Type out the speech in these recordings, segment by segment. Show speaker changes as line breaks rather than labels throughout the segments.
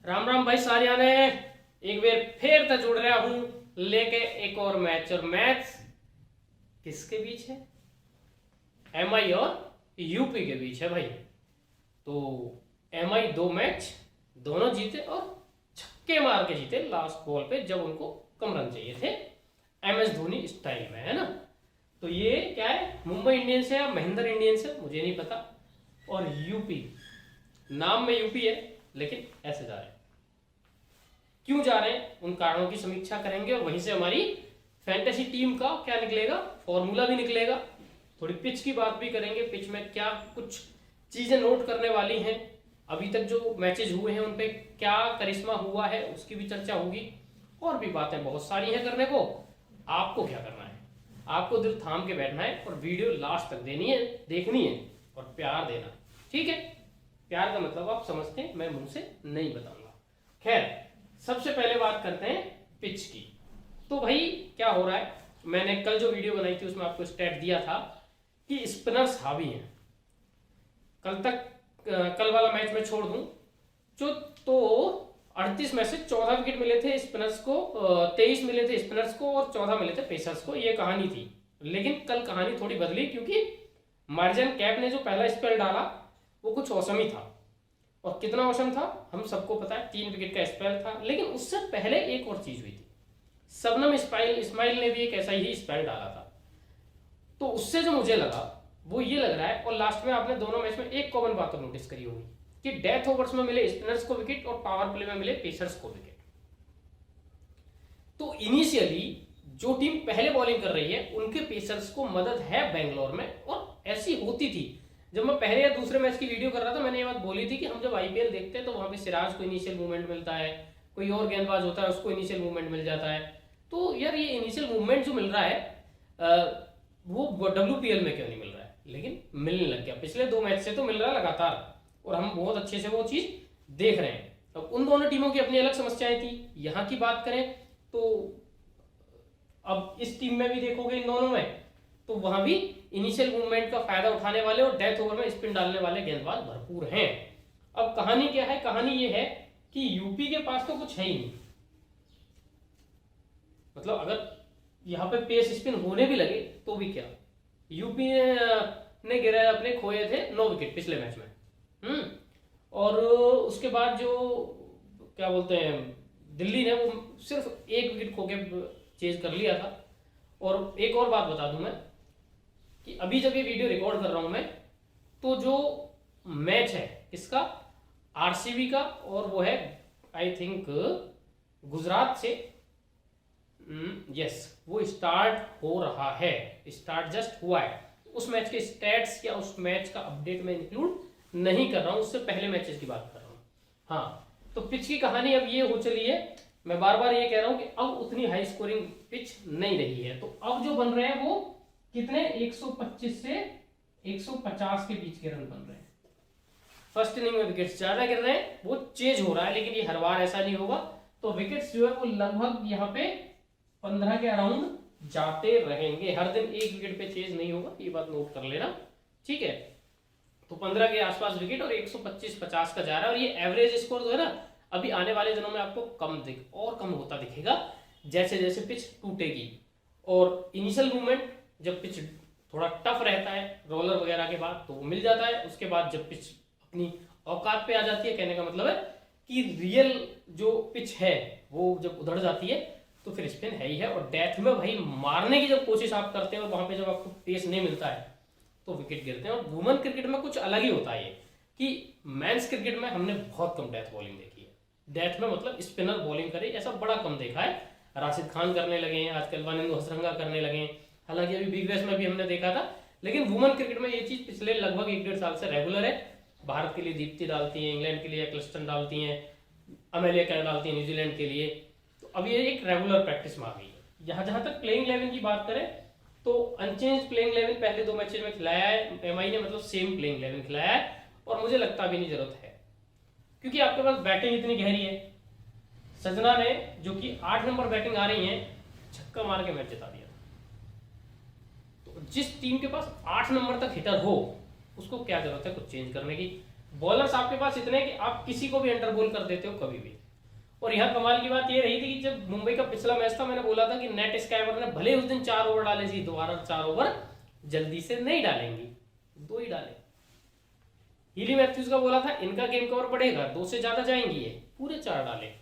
राम राम भाई सारिया ने एक बार फिर तो जुड़ रहा हूं लेके एक और मैच। और मैच किसके बीच है? एमआई और यूपी के बीच है भाई। तो एमआई 2 मैच दोनों जीते और छक्के मार के जीते लास्ट बॉल पे, जब उनको कम रन चाहिए थे, एमएस धोनी स्टाइल में, है ना। तो ये क्या है, मुंबई इंडियंस है या महेंद्र इंडियंस है मुझे नहीं पता। और यूपी, नाम में यूपी है लेकिन ऐसे जा रहे हैं। क्यों जा रहे हैं उन कारणों की समीक्षा करेंगे और वहीं से हमारी फैंटेसी टीम का क्या निकलेगा, फॉर्मूला भी निकलेगा। थोड़ी पिच की बात भी करेंगे, पिच में क्या कुछ चीजें नोट करने वाली हैं, अभी तक जो मैचेस हुए हैं उन पे क्या करिश्मा हुआ है उसकी भी चर्चा होगी। और भी बातें बहुत सारी हैं करने को। आपको क्या करना है, आपको दिल थाम के बैठना है और वीडियो लास्ट तक देनी है, देखनी है और प्यार देना, ठीक है। प्यार का मतलब आप समझते हैं, मैं मुंह से नहीं बताऊंगा। खैर, सबसे पहले बात करते हैं पिच की। तो भाई क्या हो रहा है, मैंने कल जो वीडियो बनाई थी उसमें आपको स्टैट दिया था कि स्पिनर्स हावी हैं। कल वाला मैच मैं छोड़ दूं जो, तो 38 में से 14 विकेट मिले थे स्पिनर्स को, 23 मिले थे स्पिनर्स को और 14 मिले थे पेसर्स को, ये कहानी थी। लेकिन कल कहानी थोड़ी बदली क्योंकि मार्जन कैप ने जो पहला स्पेल डाला वो कुछ औसम ही था। और कितना औसम था हम सबको पता है, 3 विकेट का स्पेल था। लेकिन उससे पहले एक और चीज हुई थी, शबनम इस्माइल ने भी एक ऐसा ही स्पेल डाला था। तो उससे जो मुझे लगा वो ये लग रहा है, और लास्ट में आपने दोनों मैच में एक कॉमन बात तो नोटिस करी होगी कि डेथ ओवर्स में मिले स्पिनर्स को विकेट और पावर प्ले में मिले पेसर्स को विकेट। तो इनिशियली जो टीम पहले बॉलिंग कर रही है उनके पेसर्स को मदद है बेंगलोर में, और ऐसी होती थी। जब मैं पहले या दूसरे मैच की वीडियो कर रहा था मैंने ये बात बोली थी कि हम जब आईपीएल देखते हैं तो वहां पे सिराज को इनिशियल मूवमेंट मिलता है, कोई और गेंदबाज होता है उसको इनिशियल मूवमेंट मिल जाता है। तो यार ये इनिशियल मूवमेंट जो मिल रहा है वो WPL में क्यों नहीं मिल रहा है? लेकिन मिलने लग गया, पिछले 2 मैच से तो मिल रहा है लगातार, और हम बहुत अच्छे से वो चीज देख रहे हैं। अब उन दोनों टीमों की अपनी अलग समस्याएं थी। यहाँ की बात करें तो अब इस टीम में भी देखोगे इन दोनों में, तो वहां भी इनिशियल मूवमेंट का फायदा उठाने वाले और डेथ ओवर में स्पिन डालने वाले गेंदबाज भरपूर हैं। अब कहानी क्या है, कहानी ये है कि यूपी के पास तो कुछ है ही नहीं। मतलब अगर यहाँ पे पेस स्पिन होने भी लगे तो भी क्या, यूपी ने गिराए अपने खोए थे 9 विकेट पिछले मैच में। और उसके बाद जो क्या बोलते हैं दिल्ली ने वो सिर्फ 1 विकेट खो के चेज कर लिया था। और एक और बात बता दूं मैं कि अभी जब ये वीडियो रिकॉर्ड कर रहा हूं मैं, तो जो मैच है इसका आरसीबी का, और वो है आई थिंक गुजरात से, यस वो स्टार्ट हो रहा है, स्टार्ट जस्ट हुआ है। उस मैच के स्टैट्स या उस मैच का अपडेट में इंक्लूड नहीं कर रहा हूं, उससे पहले मैचेस की बात कर रहा हूं। हाँ, तो पिच की कहानी अब ये हो चली है, मैं बार बार ये कह रहा हूं कि अब उतनी हाई स्कोरिंग पिच नहीं रही है। तो अब जो बन रहे हैं वो कितने, 125 से 150 के बीच के रन बन रहे हैं। फर्स्ट इनिंग में विकेट्स ज्यादा गिर रहे हैं, वो चेंज हो रहा है, लेकिन ये हर बार ऐसा नहीं होगा। तो विकेट्स जो है वो लगभग यहाँ पे 15 के अराउंड जाते रहेंगे। हर दिन 1 विकेट पे चेंज नहीं होगा, ये बात नोट कर लेना, ठीक है। तो 15 के आसपास विकेट और 125-50 का जा रहा है। और ये एवरेज स्कोर जो है ना, अभी आने वाले दिनों में आपको कम होता दिखेगा जैसे जैसे पिच टूटेगी। और इनिशियल मूवमेंट जब पिच थोड़ा टफ रहता है रोलर वगैरह के बाद तो वो मिल जाता है। उसके बाद जब पिच अपनी औकात पे आ जाती है, कहने का मतलब है कि रियल जो पिच है वो जब उधड़ जाती है तो फिर स्पिन है ही है। और डेथ में भाई मारने की जब कोशिश आप करते हैं और वहां पे जब आपको पेस नहीं मिलता है तो विकेट गिरते हैं। और वुमेन क्रिकेट में कुछ अलग ही होता है ये कि मेंस क्रिकेट में हमने बहुत कम डेथ बॉलिंग देखी है। डेथ में मतलब स्पिनर बॉलिंग करे ऐसा बड़ा कम देखा है। राशिद खान करने लगे हैं आजकल, वानिंदु हसरंगा करने लगे हैं, हालांकि अभी बिग बैश में भी हमने देखा था। लेकिन वुमेन क्रिकेट में ये चीज पिछले लगभग 1-1.5 साल से रेगुलर है। भारत के लिए दीप्ति डालती हैं, इंग्लैंड के लिए क्लिस्टन डालती हैं, अमेलिया कैन डालती हैं न्यूजीलैंड के लिए। तो अब ये एक रेगुलर प्रैक्टिस में आ गई है। जहां तक प्लेइंग 11 की बात करें तो अनचेंज प्लेइंग 11 पहले 2 मैचेस में खिलाया है एमआई ने, मतलब सेम प्लेइंग 11 खिलाया है। और मुझे लगता भी नहीं जरूरत है, क्योंकि आपके पास बैटिंग इतनी गहरी है। सजना ने जो कि 8 नंबर बैटिंग आ रही है, छक्का मार के मैच जिता दिया। तो जिस टीम के पास 8 नंबर तक हिटर हो उसको क्या जरूरत है कुछ चेंज करने की। बॉलर्स आपके पास इतने हैं कि आप किसी को भी अंडर बॉल कर देते हो कभी भी। और यहाँ कमाल की बात ये रही थी कि जब मुंबई का पिछला मैच था, मैंने बोला था कि नेट स्काइवर ने भले उस दिन 4 ओवर डाले जी, दोबारा 4 ओवर जल्दी से नहीं डालेंगी, 2 ही डाले। हीली मैथ्यूज का बोला था इनका गेम कवर बढ़ेगा, 2 से ज्यादा जाएंगी, ये पूरे 4 डाले।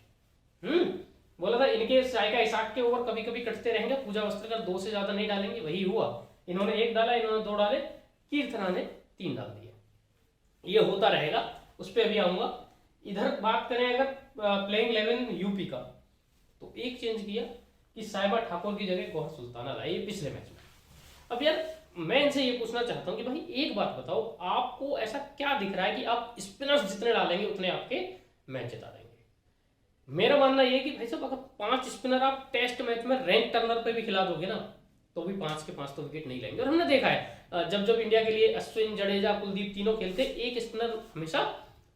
बोला था इनके साइका इसाक के ओवर कभी कभी कटते रहेंगे, पूजा वस्त्रकर 2 से ज्यादा नहीं डालेंगे, वही हुआ। इन्होंने 1 डाला, इन्होंने 2 डाले, कीर्तना ने 3 डाल दिए। ये होता रहेगा, उस पर अभी आऊंगा। इधर बात करें अगर प्लेइंग 11 यूपी का, तो एक चेंज किया कि साइबा ठाकुर की जगह गौहर सुल्ताना लाए पिछले मैच में। अब यार मैं इनसे ये पूछना चाहता हूं कि भाई एक बात बताओ, आपको ऐसा क्या दिख रहा है कि आप स्पिनर्स जितने डालेंगे उतने आपके मैच जिता देंगे? मेरा मानना यह कि भाई साहब अगर 5 स्पिनर आप टेस्ट मैच में रैंक टर्नर पे भी खिला दोगे ना, तो भी 5 के 5 तो विकेट नहीं लेंगे। और हमने देखा है जब जब इंडिया के लिए अश्विन, जडेजा, कुलदीप तीनों खेलते, एक स्पिनर हमेशा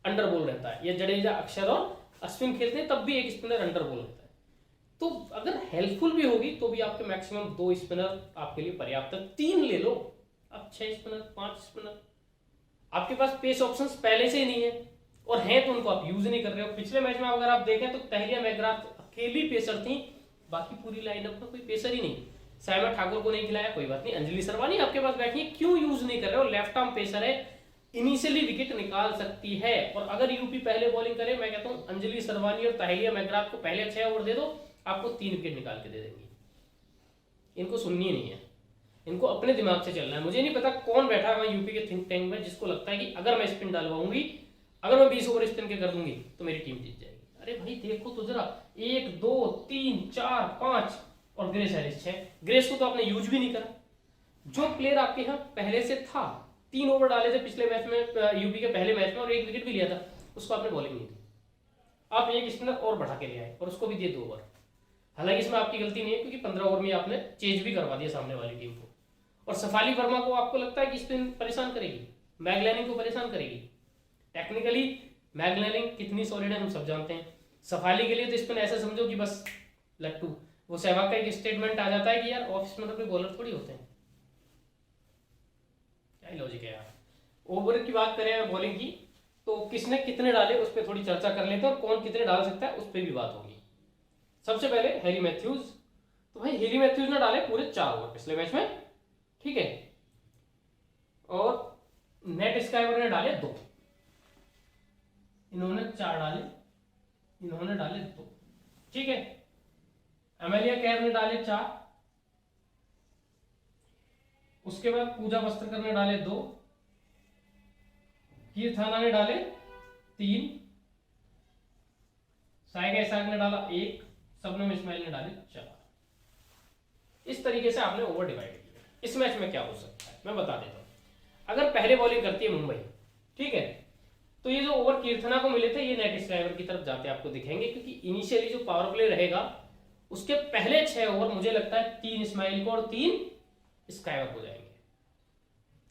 अंडर बॉल रहता है, या जडेजा, अक्षर और अश्विन खेलते हैं तब भी एक स्पिनर अंडर बॉल रहता है। तो अगर हेल्पफुल भी होगी तो भी आपके मैक्सिमम 2 स्पिनर आपके लिए पर्याप्त है। 3 ले लो, अब 6 स्पिनर, 5 स्पिनर, आपके पास पेस ऑप्शंस पहले से ही नहीं है, और हैं तो उनको आप यूज नहीं कर रहे हो। पिछले मैच में अगर आप देखें तो तहलिया मैकग्राथ अकेली पेसर थी, बाकी पूरी लाइनअप में कोई पेसर ही नहीं। साइमा ठाकुर को नहीं खिलाया, कोई बात नहीं, अंजलि सरवानी आपके पास बैठी है, क्यों यूज नहीं कर रहे हो? लेफ्ट आर्म पेसर है, इनिशियली विकेट निकाल सकती है। और अगर यूपी पहले बॉलिंग करे, मैं कहता हूं अंजलि सरवानी और तहलिया मैकग्राथ को पहले 6 ओवर दे दो, आपको 3 विकेट निकाल के दे देंगी। इनको सुननी नहीं है, इनको अपने दिमाग से चलना है। मुझे नहीं पता कौन बैठा है यूपी के थिंक टैंक में जिसको लगता है कि अगर मैं स्पिन डालवाऊंगी, अगर मैं 20 ओवर स्पिन के कर दूंगी तो मेरी टीम जीत जाएगी। अरे भाई देखो तो जरा, 1 2 3 4 5 और ग्रेस हैरिस 6। ग्रेस को तो आपने यूज भी नहीं करा। जो प्लेयर आपके यहाँ पहले से था, 3 ओवर डाले थे पिछले मैच में यूपी के पहले मैच में और 1 विकेट भी लिया था, उसको आपने बॉलिंग नहीं दी। आप एक स्पिनर और बढ़ा के ले आए और उसको भी दिए 2 ओवर। हालांकि इसमें आपकी गलती नहीं है क्योंकि 15 ओवर में आपने चेंज भी करवा दिया सामने वाली टीम को। और सफाली वर्मा को आपको लगता है कि स्पिन परेशान करेगी, मैगलैनिंग को परेशान करेगी? टेक्निकली मैगलैनिंग कितनी सॉलिड है हम सब जानते हैं। सफाली के लिए तो स्पिन ऐसे समझो कि बस लट्टू। वो सहवाग का एक स्टेटमेंट आ जाता है कि यार ऑफ स्पिनर पे बॉलर थोड़ी होते हैं। क्या लॉजिक है यार। ओवर की बात करें बॉलिंग की, तो किसने कितने डाले उस पर थोड़ी चर्चा कर लेते हैं, और कौन कितने डाल सकता है उस पर भी बात होगी। सबसे पहले हैरी मैथ्यूज। तो भाई हैरी मैथ्यूज ने डाले पूरे 4 ओवर पिछले मैच में, ठीक है। और नेट स्काइवर ने डाले 2, इन्होंने 4 डाले, इन्होंने डाले 2, ठीक है। एमेलिया केयर ने डाले 4, उसके बाद पूजा वस्त्रकर ने डाले 2, कीर्थाना ने डाले 3, साइगा इसाक ने डाला 1, शबनम इस्माइल ने डाले 4। इस तरीके से आपने ओवर डिवाइड किया। इस मैच में क्या हो सकता है मैं बता देता हूं। अगर पहले बॉलिंग करती है मुंबई, ठीक है, तो ये जो ओवर कीर्थना को मिले थे ये नेट स्काइवर की तरफ जाते आपको दिखेंगे, क्योंकि इनिशियली जो पावर प्ले रहेगा उसके पहले 6 ओवर मुझे लगता है 3 इस्माइल को और 3 स्काइवर को जाएंगे।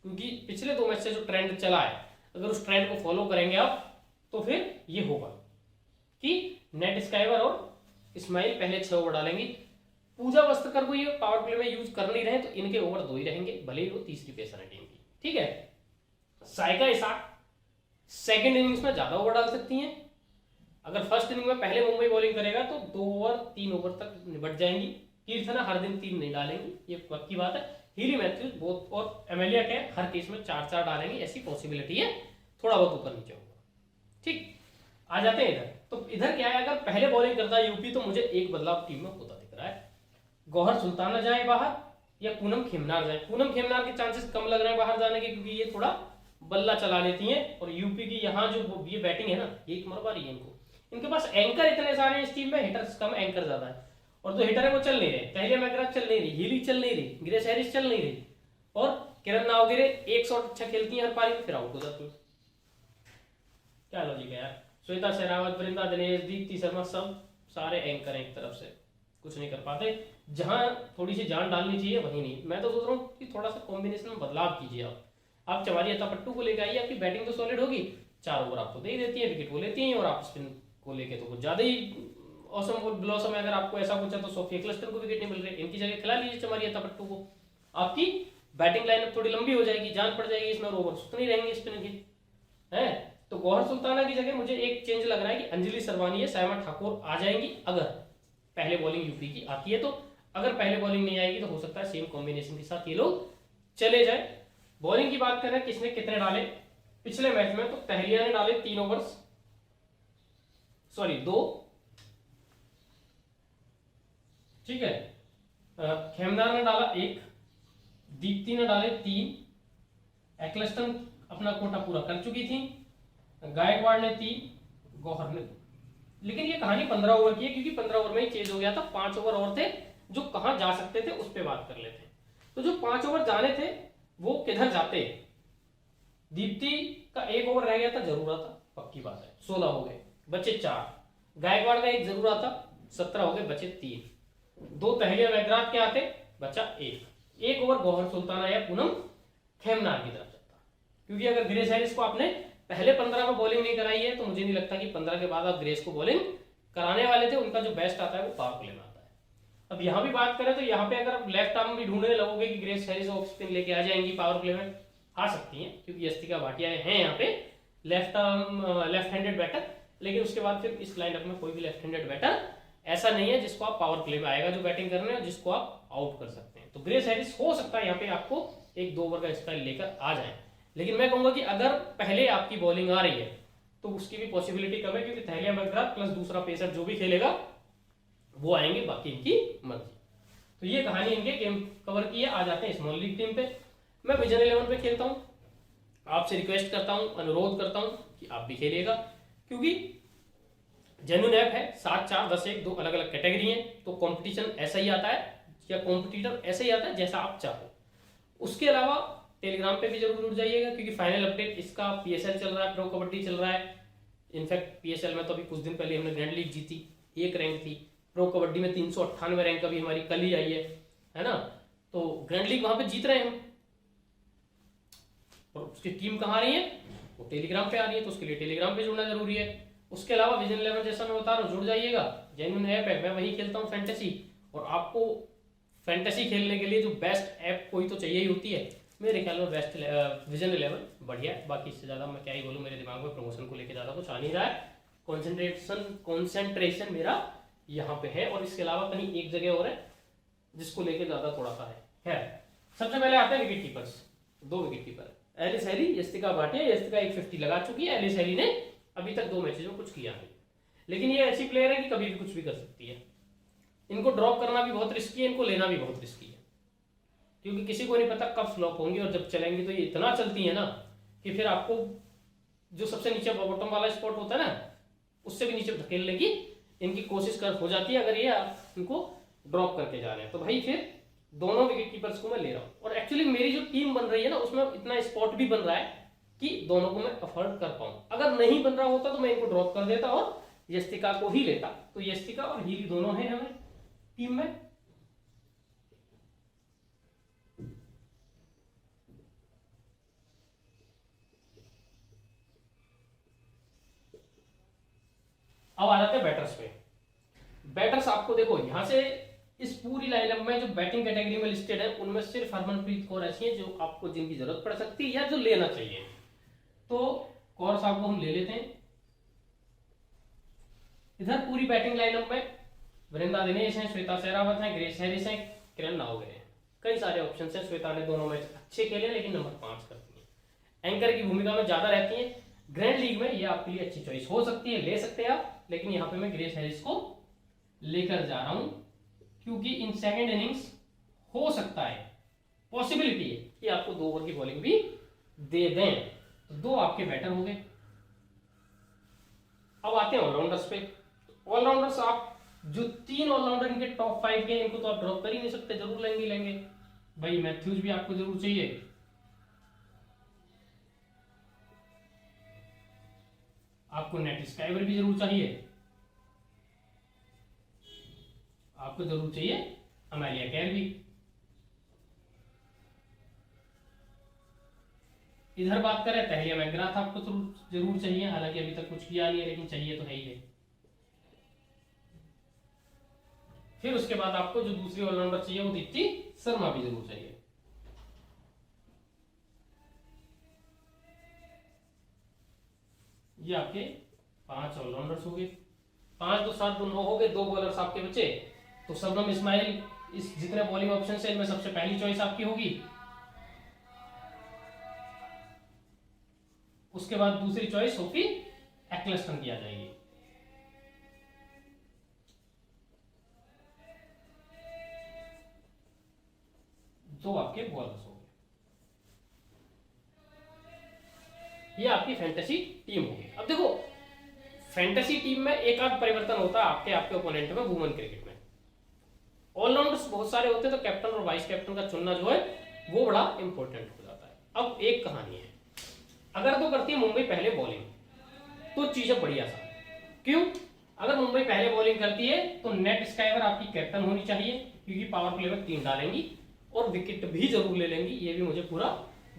क्योंकि पिछले 2 मैच से जो ट्रेंड चला है, अगर उस ट्रेंड को फॉलो करेंगे आप, तो फिर ये होगा कि नेट स्काइवर और इस्माइल पहले 6 ओवर डालेंगी। पूजा वस्त्रकर को ये पावर प्ले में यूज कर नहीं रहे तो इनके ओवर 2 ही रहेंगे, भले ही वो तीसरी पेसर है टीम की, ठीक है। साइका इसाक सेकंड इनिंग्स में ज्यादा ओवर डाल सकती हैं। अगर फर्स्ट इनिंग में पहले मुंबई बॉलिंग करेगा तो 2 ओवर 3 ओवर तक निपट जाएंगी। कीर्थना हर दिन 3 नहीं डालेंगी, ये पक्की बात है। हीली मैथ्यूज बोथ और एमेलिया के हर केस में 4-4 डालेंगे, ऐसी पॉसिबिलिटी है, थोड़ा बहुत ऊपर नीचे होगा, ठीक। आ जाते हैं इधर। तो इधर क्या है, अगर पहले बॉलिंग करता है यूपी तो मुझे एक बदलाव टीम में होता दिख रहा है। गौहर सुल्ताना जाए बाहर या पूनम खेमनार जाए। पूनम खेमनार के चांसेस कम लग रहे हैं बाहर जाने के, क्योंकि ये थोड़ा बल्ला चला लेती हैं, और यूपी की यहाँ जो ये बैटिंग है ना, ये एक मरवा रही है इनको। इनके पास एंकर इतने सारे हैं इस टीम में, हिटर्स कम एंकर ज्यादा है, और जो हिटर है वो चल नहीं रहे। तहलिया मैकग्राथ चल नहीं रही, हीली चल नहीं रही, ग्रेस हैरिस चल नहीं रही, और किरण नावगिरे एक शॉट अच्छा खेलती है हर पारी में, फिर आउट हो जाती है। क्या लॉजिक है यार। श्वेता शेरावत, वृंदा दिनेश, दीप्ति शर्मा, सब सारे एंकर हैं एक तरफ से, कुछ नहीं कर पाते। जहां थोड़ी सी जान डालनी चाहिए वहीं नहीं। मैं तो सोच रहा हूँ कि थोड़ा सा कॉम्बिनेशन में बदलाव कीजिए आप चवारी अत्तापट्टू को लेकर आइए, आपकी बैटिंग तो सॉलिड होगी, 4 ओवर आपको दे ही देती है, विकेट वो लेती हैं, और आप स्पिन को लेके तो कुछ ज्यादा ही औसम ब्लॉसम है। अगर आपको ऐसा कुछ है तो सोफिया क्लस्टर को विकेट नहीं मिल रही, इनकी जगह खिला लीजिए चमारी अत्तापट्टू को, आपकी बैटिंग लाइनअप थोड़ी लंबी हो जाएगी, जान पड़ जाएगी इसमें, और ओवर नहीं रहेंगे स्पिन के, है। तो गौहर सुल्ताना की जगह मुझे एक चेंज लग रहा है कि अंजलि सरवानी या सायमा ठाकुर आ जाएंगी, अगर पहले बॉलिंग यूपी की आती है तो। अगर पहले बॉलिंग नहीं आएगी तो हो सकता है सेम कॉम्बिनेशन के साथ ये लोग चले जाए। बॉलिंग की बात करें किसने कितने डाले पिछले मैच में, तो तहलिया ने डाले 3 ओवर्स, सॉरी 2, ठीक है। खेमदार ने डाला 1, दीप्ति ने डाले 3, एक्लेस्टन अपना कोटा पूरा कर चुकी थी, गायकवाड़ ने 3, गौहर ने 2। लेकिन ये कहानी 15 ओवर की है, क्योंकि 15 ओवर में ही चेंज हो गया था। 5 ओवर और थे जो कहां जा सकते थे उस पर बात कर लेते हैं। तो जो 5 ओवर जाने थे वो किधर जाते। दीप्ति का 1 ओवर रह गया था, जरूर आता, पक्की बात है, 16 हो गए, बचे 4। गायकवाड़ का 1 जरूर आता, 17 हो गए, बचे 3। 2 तहलिया मैगरात के आते, बचा 1 ओवर गौहर सुल्ताना या पूनम खेमनार की तरफ जाता। क्योंकि अगर ग्रेस हैरिस को आपने पहले 15 में बॉलिंग नहीं कराई है तो मुझे नहीं लगता कि 15 के बाद आप ग्रेस को बॉलिंग कराने वाले थे। उनका जो बेस्ट आता है वो पावर प्ले में आता है। अब यहां भी बात करें तो यहाँ पे अगर आप लेफ्ट आर्म भी ढूंढने लगोगे कि ग्रेस हैरिस ऑफ स्पिन लेके आ जाएंगी पावर प्ले में, आ सकती हैं, क्योंकि यस्तिका भाटिया हैं यहाँ पे left arm left handed batter. लेकिन उसके बाद फिर इस लाइनअप में कोई भी लेफ्ट हैंडेड बैटर ऐसा नहीं है जिसको आप पावर प्ले में आएगा जो बैटिंग करने और जिसको आप आउट कर सकते हैं। तो ग्रेस हैरिस हो सकता है यहाँ पे आपको 1-2 ओवर का स्पेल लेकर आ जाए। लेकिन मैं कहूंगा कि अगर पहले आपकी बॉलिंग आ रही है तो उसकी भी पॉसिबिलिटी कम है, क्योंकि तहलिया मैगरात प्लस दूसरा पेसर जो भी खेलेगा वो आएंगे, बाकी इनकी मर्जी। तो ये कहानी इनके गेम कवर की है। आ जाते हैं स्मॉल लीग टीम पे। मैं विजन 11 पे खेलता हूँ, आपसे रिक्वेस्ट करता हूँ, अनुरोध करता हूँ कि आप भी खेलिएगा, क्योंकि जेन्युइन ऐप है। 7, 4, 10, 1 2 अलग अलग कैटेगरी है, तो कंपटीशन ऐसा ही आता है या कॉम्पिटिटर ऐसा ही आता है जैसा आप चाहो। उसके अलावा टेलीग्राम पे भी जरूर जुड़ जाइएगा, क्योंकि फाइनल अपडेट इसका पीएसएल चल रहा है, प्रो कबड्डी चल रहा है। इनफैक्ट पीएसएल में तो अभी कुछ दिन पहले हमने ग्रैंड लीग जीती, 1 रैंक थी। प्रो कबड्डी में 398 रैंक अभी हमारी कल ही आई है ना। तो ग्रैंड लीग वहां पे जीत रहे हैं हम, और उसकी टीम कहाँ आ रही है, वो टेलीग्राम पे आ रही है, तो उसके लिए टेलीग्राम पे जुड़ना जरूरी है। उसके अलावा विजन 11 जैसा मैं बता रहा हूँ, जुड़ जाइएगा, जेन्युइन ऐप है, मैं वही खेलता हूँ फैंटेसी। और आपको फैंटेसी खेलने के लिए जो बेस्ट ऐप कोई तो चाहिए ही होती है, मेरे ख्याल में बेस्ट विजन 11 बढ़िया है। बाकी इससे ज़्यादा मैं क्या ही बोलूँ, मेरे दिमाग में प्रमोशन को लेकर ज़्यादा कुछ आ नहीं रहा है। कॉन्सेंट्रेशन मेरा यहाँ पे है, और इसके अलावा कहीं एक जगह और है जिसको लेके ज़्यादा थोड़ा सा है। सबसे पहले आते हैं wicket keepers. 2 wicket keeper, Alyssa Healy, Yastika Bhatia. Yastika 150 लगा चुकी है, एलिस हैरी ने अभी तक 2 मैचेज में कुछ किया नहीं, लेकिन ये ऐसी प्लेयर है कि कभी भी कुछ भी कर सकती है। इनको ड्रॉप करना भी बहुत रिस्की है, इनको लेना भी बहुत रिस्की है, क्योंकि किसी को नहीं पता कब फ्लॉप होंगी, और जब चलेंगी तो ये इतना चलती है ना कि फिर आपको जो सबसे नीचे बॉटम वाला स्पॉट होता है ना, उससे भी नीचे धकेलने की इनकी कोशिश कर हो जाती है, अगर ये आप इनको ड्रॉप करके जा रहे हैं। तो भाई फिर दोनों विकेट कीपर्स को मैं ले रहा हूँ, और एक्चुअली मेरी जो टीम बन रही है ना उसमें इतना स्पॉट भी बन रहा है कि दोनों को मैं अफोर्ड कर पाऊं। अगर नहीं बन रहा होता तो मैं इनको ड्रॉप कर देता और यस्तिका को ही लेता। तो यस्तिका और हीली दोनों हैं हमें टीम में। अब आ जाते हैं बैटर्स पे। बैटर्स आपको देखो यहां से इस पूरी लाइनअप में जो बैटिंग कैटेगरी में लिस्टेड है उनमें सिर्फ हरमनप्रीत कौर ऐसी है जो आपको जिनकी जरूरत पड़ सकती है या जो लेना चाहिए। तो कौर साहब को हम ले लेते हैं। इधर पूरी बैटिंग लाइनअप में वृंदा दिनेश है, श्वेता शेरावत है, ग्रेस हैरिस है, किरण नाओगे है। कई सारे ऑप्शन है। श्वेता ने दोनों मैच अच्छे खेले, लेकिन नंबर 5 करती है, एंकर की भूमिका में ज्यादा रहती है। ग्रैंड लीग में ये आपके लिए अच्छी चॉइस हो सकती है, ले सकते हैं आप। लेकिन यहाँ पे मैं ग्रेस हैरिस को लेकर जा रहा हूं, क्योंकि इन सेकेंड इनिंग्स हो सकता है, पॉसिबिलिटी है कि आपको 2 ओवर की बॉलिंग भी दे दें। तो 2 आपके बैटर हो गए। अब आते हैं ऑलराउंडर्स पे। ऑलराउंडर्स आप जो 3 ऑलराउंडर इनके टॉप 5 के, इनको तो आप ड्रॉप कर ही नहीं सकते, जरूर लेंगे भाई। मैथ्यूज भी आपको जरूर चाहिए, आपको नेट स्काइवर भी जरूर चाहिए, आपको जरूर चाहिए अमेलिया केयर भी। इधर बात करें तहलिया मैगराथ आपको जरूर चाहिए, हालांकि अभी तक कुछ किया नहीं है, लेकिन चाहिए तो है ही है। फिर उसके बाद आपको जो दूसरी ऑलराउंडर चाहिए वो दीप्ति शर्मा भी जरूर चाहिए। ये आपके 5 ऑलराउंडर्स हो गए, 5 2 7 2 9 हो गए, 2 बॉलर्स आपके बचे। तो शबनम इस्माइल इस जितने बॉलिंग ऑप्शन है इनमें सबसे पहली चॉइस आपकी होगी। उसके बाद दूसरी चॉइस सोफी एक्लेस्टन की आ जाएगी। दो आपके बॉलर्स हो गए, ये आपकी फैंटेसी टीम होगी। अब देखो फैंटेसी टीम में एक आध परिवर्तन होता है आपके आपके ओपोनेंट में वुमेन क्रिकेट में। ऑलराउंडर्स बहुत सारे होते हैं तो कैप्टन और वाइस कैप्टन का चुनना जो है वो बड़ा इंपॉर्टेंट हो जाता है। अब एक कहानी है, अगर तो करती है मुंबई पहले बॉलिंग तो चीजें बढ़िया सा। क्यों? अगर मुंबई पहले बॉलिंग करती है तो नेट स्काइवर आपकी कैप्टन होनी चाहिए, क्योंकि पावर प्ले में 3 डालेंगी और विकेट भी जरूर ले लेंगी, ये भी मुझे पूरा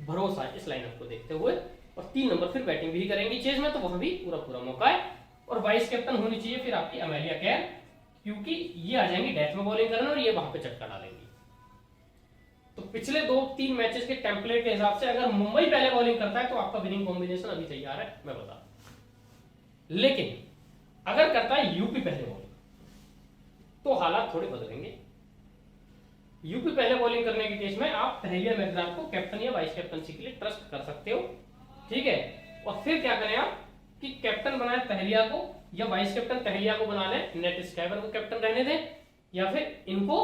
भरोसा है इस लाइनअप को देखते हुए। और 3 नंबर फिर बैटिंग भी करेंगी चेज में, तो वहां भी पूरा पूरा मौका है। और वाइस कैप्टन होनी चाहिए फिर आपकी अमेलिया कैर, क्योंकि ये आ जाएंगी डेथ में बॉलिंग करने और ये वहां पे चटका डालेंगी। तो पिछले 2-3 मैचेस के टेम्पलेट के हिसाब से अगर मुंबई पहले बॉलिंग करता है तो आपका विनिंग कॉम्बिनेशन अभी तैयार है, मैं बता। लेकिन अगर करता है यूपी पहले बॉलिंग तो हालात थोड़े बदलेंगे। यूपी पहले बॉलिंग करने के केस में आप तहलिया मैकग्राथ को कैप्टन या वाइस कैप्टनसी के लिए ट्रस्ट कर सकते हो, ठीक है। और फिर क्या करें आप कि कैप्टन बनाए तहलिया को या वाइस कैप्टन तहलिया को बना लें, नेट स्काइवर को कैप्टन रहने दें, या फिर इनको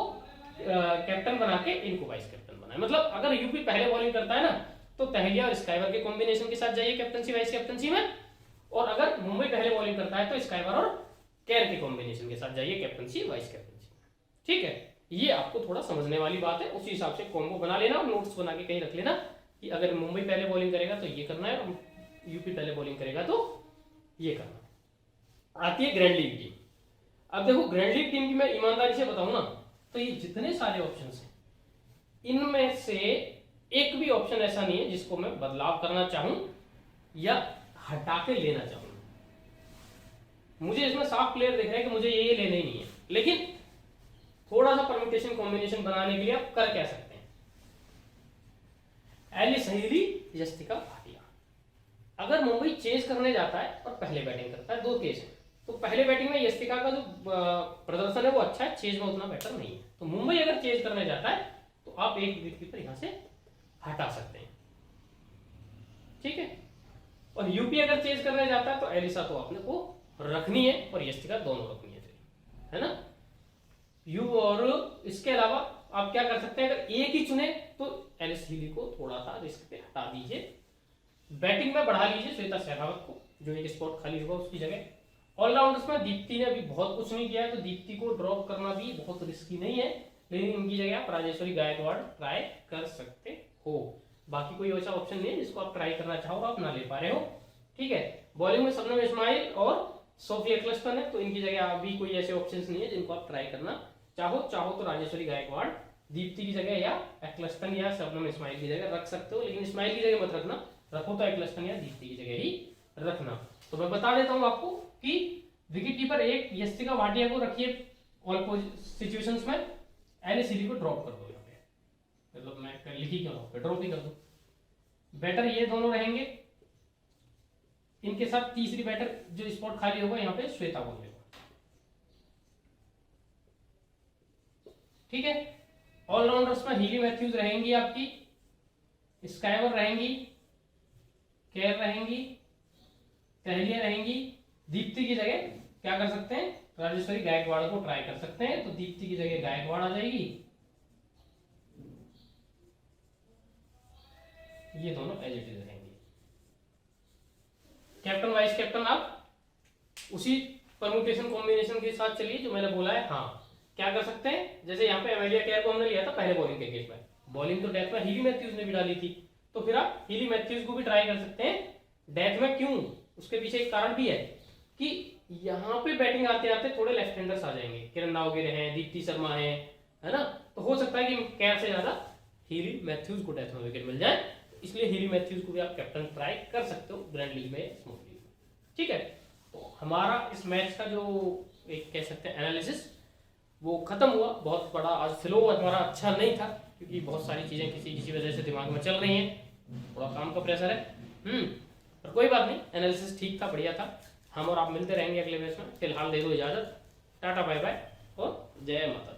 कैप्टन बना के इनको वाइस कैप्टन बनाए। मतलब अगर यूपी पहले बॉलिंग करता है ना तो तहलिया और स्काइवर के कॉम्बिनेशन के साथ जाइए कैप्टनसी वाइस कैप्टनसी में, और अगर मुंबई पहले बॉलिंग करता है तो स्काइवर और केयर के कॉम्बिनेशन के साथ जाइए कैप्टनसी वाइस कैप्टनसी, ठीक है। ये आपको थोड़ा समझने वाली बात है, उसी हिसाब से कॉम्बो बना लेना और नोट्स बना के कहीं रख लेना कि अगर मुंबई पहले बॉलिंग करेगा तो ये करना है और यूपी पहले बॉलिंग करेगा तो ये करना है। आती है ग्रैंड लीग की। अब देखो ग्रैंड लीग टीम की मैं ईमानदारी से बताऊं ना तो ये जितने सारे ऑप्शंस हैं इनमें से एक भी ऑप्शन ऐसा नहीं है जिसको मैं बदलाव करना चाहूं या हटा के लेना चाहूं। मुझे इसमें साफ क्लियर दिख रहा है कि मुझे ये लेना ही नहीं है, लेकिन थोड़ा सा परम्यूटेशन कॉम्बिनेशन बनाने के लिए आप कर क्या सकते हैं। Alyssa Healy, Yastika Bhatia. अगर मुंबई चेज करने जाता है और पहले बैटिंग करता है, 2 केस है। तो पहले बैटिंग में यस्तिका का जो प्रदर्शन है वो अच्छा है, चेज में उतना बेटर नहीं है। तो मुंबई अगर चेज करने जाता है तो आप एक विकेटकीपर यहां से हटा सकते हैं, ठीक है। और यूपी अगर चेज करने जाता है तो एलिसा तो आपने को रखनी है और यस्तिका दोनों रखनी है ना। यू और इसके अलावा आप क्या कर सकते हैं, अगर एक ही चुने तो एलिस हीली को थोड़ा सा रिस्क पे हटा दीजिए, बैटिंग में बढ़ा लीजिए श्वेता शेखावत को, जो एक स्पॉट खाली होगा उसकी जगह। ऑलराउंडर्स में दीप्ति ने अभी बहुत कुछ नहीं किया है तो दीप्ति को ड्रॉप करना भी बहुत रिस्की नहीं है, लेकिन इनकी जगह आप राजेश्वरी गायकवाड़ ट्राई कर सकते हो। बाकी कोई ऐसा ऑप्शन नहीं है जिसको आप ट्राई करना चाहो आप ना ले पा रहे हो, ठीक है। बॉलिंग में शबनम इस्माइल और सोफी एक्लेस्टन है, तो इनकी जगह अभी कोई ऐसे ऑप्शंस नहीं है जिनको आप ट्राई करना चाहो तो राजेश्वरी गायकवाड़ दीप्ति की जगह या एक्लेस्टन या शबनम इस्माइल की जगह रख सकते हो, लेकिन इस्माइल की जगह मत रखना, रखो तो एक्लेस्टन या दीप्ति की जगह ही रखना। तो मैं बता देता हूं आपको कि विकेट कीपर 1 यस्तिका भाटिया को रखिए ऑल सिचुएशंस में, एलिस हीली को ड्रॉप कर दो यहाँ पे, मतलब मैं लिखी क्यों ड्रॉप ही कर दो। बैटर ये दोनों रहेंगे, इनके साथ तीसरी बैटर जो स्पॉट खाली होगा यहाँ पे श्वेता बोल देगा, ठीक है। ऑलराउंडर्स में हीली मैथ्यूज रहेंगी आपकी, स्काइवर रहेंगी, केयर रहेंगी, टहलिया रहेंगी। दीप्ति की जगह क्या कर सकते हैं, राजेश्वरी गायकवाड़ को ट्राई कर सकते हैं, तो दीप्ति की जगह गायकवाड़ आ जाएगी। ये दोनों एज इट इज रहेंगी। कैप्टन वाइस कैप्टन आप उसी परम्यूटेशन कॉम्बिनेशन के साथ चलिए जो मैंने बोला है। हाँ क्या कर सकते हैं, जैसे यहाँ पे एमेलिया केयर को हमने लिया था पहले बॉलिंग के केस में, बॉलिंग तो डेथ में हीली मैथ्यूज ने भी डाली थी, तो फिर आप हीली मैथ्यूज को भी ट्राई कर सकते हैं डेथ में। क्यों, उसके पीछे एक कारण भी है कि यहाँ पे बैटिंग आते आते थोड़े लेफ्ट हैंडर्स आ जाएंगे, किरण नावगेरे हैं, दीप्ति शर्मा है ना, तो हो सकता है कि केयर से ज्यादा हीली मैथ्यूज को डेथ में विकेट मिल जाए, इसलिए हीली मैथ्यूज को भी आप कैप्टन ट्राई कर सकते हो ग्रैंड लीग में, स्मॉल लीग में, ठीक है। तो हमारा इस मैच का जो एक कह सकते हैं एनालिसिस वो खत्म हुआ। बहुत बड़ा आज फ्लो हमारा अच्छा नहीं था क्योंकि बहुत सारी चीजें किसी किसी वजह से दिमाग में चल रही हैं, थोड़ा काम का प्रेशर है। पर कोई बात नहीं, एनालिसिस ठीक था, बढ़िया था। हम और आप मिलते रहेंगे अगले मैच में। फिलहाल दे दो इजाजत, टाटा बाय बाय और जय माता दी।